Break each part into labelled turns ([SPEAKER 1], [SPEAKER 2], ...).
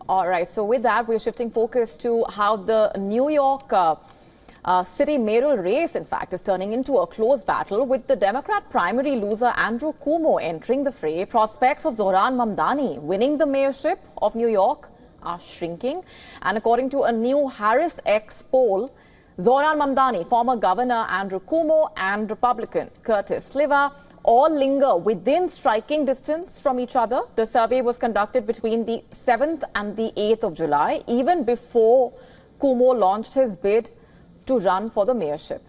[SPEAKER 1] All right, so with that, we're shifting focus to how the New York City mayoral race, in fact, is turning into a close battle with the Democrat primary loser Andrew Cuomo entering the fray. Prospects of Zohran Mamdani winning the mayorship of New York are shrinking. And according to a new Harris X poll, Zohran Mamdani, former Governor Andrew Cuomo and Republican Curtis Sliwa all linger within striking distance from each other. The survey was conducted between the 7th and the 8th of July, even before Cuomo launched his bid to run for the mayorship.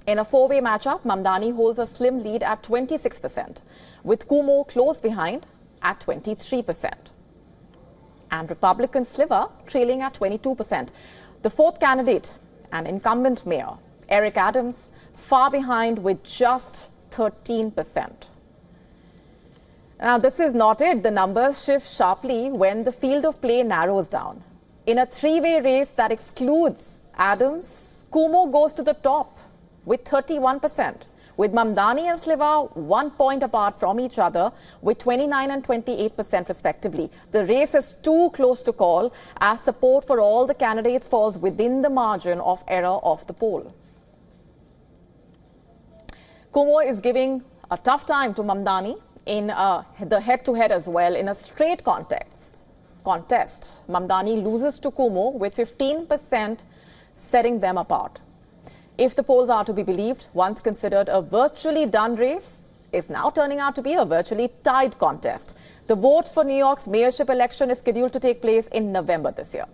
[SPEAKER 1] In a four-way matchup, Mamdani holds a slim lead at 26%, with Cuomo close behind at 23%, and Republican Sliwa trailing at 22%. The fourth candidate, an incumbent mayor, Eric Adams, far behind with just 13%. Now, this is not it. The numbers shift sharply when the field of play narrows down. In a three-way race that excludes Adams, Cuomo goes to the top with 31%, with Mamdani and Sliwa 1 point apart from each other with 29 and 28% respectively. The race is too close to call as support for all the candidates falls within the margin of error of the poll. Cuomo is giving a tough time to Mamdani in the head-to-head as well. In a straight contest, Mamdani loses to Cuomo with 15% setting them apart. If the polls are to be believed, once considered a virtually done race is now turning out to be a virtually tied contest. The vote for New York's mayorship election is scheduled to take place in November this year.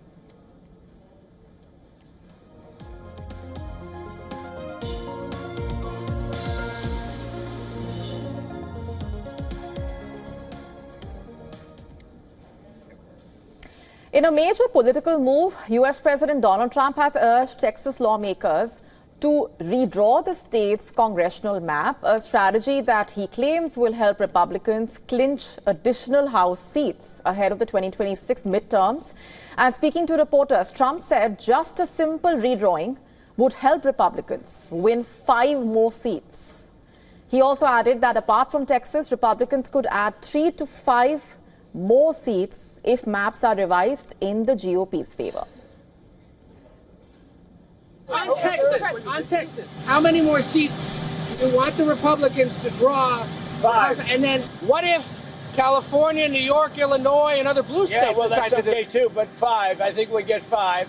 [SPEAKER 1] In a major political move, U.S. President Donald Trump has urged Texas lawmakers to redraw the state's congressional map, a strategy that he claims will help Republicans clinch additional House seats ahead of the 2026 midterms. And speaking to reporters, Trump said just a simple redrawing would help Republicans win 5 more seats. He also added that apart from Texas, Republicans could add 3 to 5 more seats if maps are revised in the GOP's favor.
[SPEAKER 2] On Texas, how many more seats do you want the Republicans to draw?
[SPEAKER 3] 5.
[SPEAKER 2] And then what if California, New York, Illinois, and other blue states
[SPEAKER 3] that's
[SPEAKER 2] decide
[SPEAKER 3] okay
[SPEAKER 2] to
[SPEAKER 3] too, but 5. I think we get 5.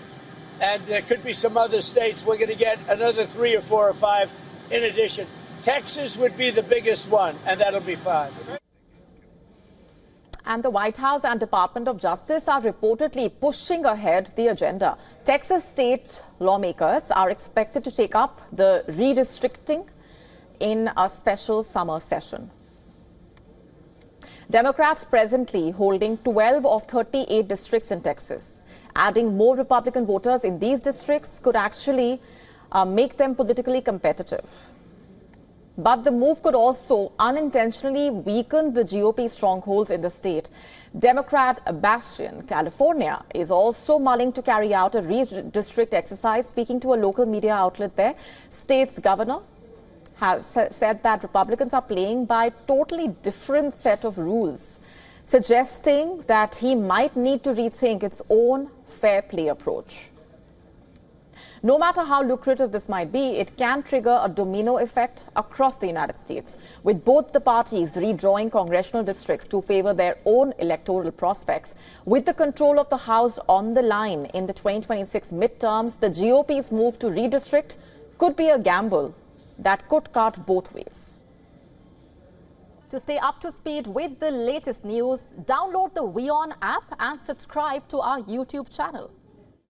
[SPEAKER 3] And there could be some other states. We're going to get another 3 or 4 or 5 in addition. Texas would be the biggest one, and that'll be 5.
[SPEAKER 1] And the White House and Department of Justice are reportedly pushing ahead the agenda. Texas state lawmakers are expected to take up the redistricting in a special summer session. Democrats presently holding 12 of 38 districts in Texas. Adding more Republican voters in these districts could actually make them politically competitive. But the move could also unintentionally weaken the GOP strongholds in the state. Democrat bastion California is also mulling to carry out a redistrict exercise. Speaking to a local media outlet there, state's governor has said that Republicans are playing by a totally different set of rules, suggesting that he might need to rethink its own fair play approach. No matter how lucrative this might be, it can trigger a domino effect across the United States, with both the parties redrawing congressional districts to favor their own electoral prospects. With the control of the House on the line in the 2026 midterms, the GOP's move to redistrict could be a gamble that could cut both ways. To stay up to speed with the latest news, download the WION app and subscribe to our YouTube channel.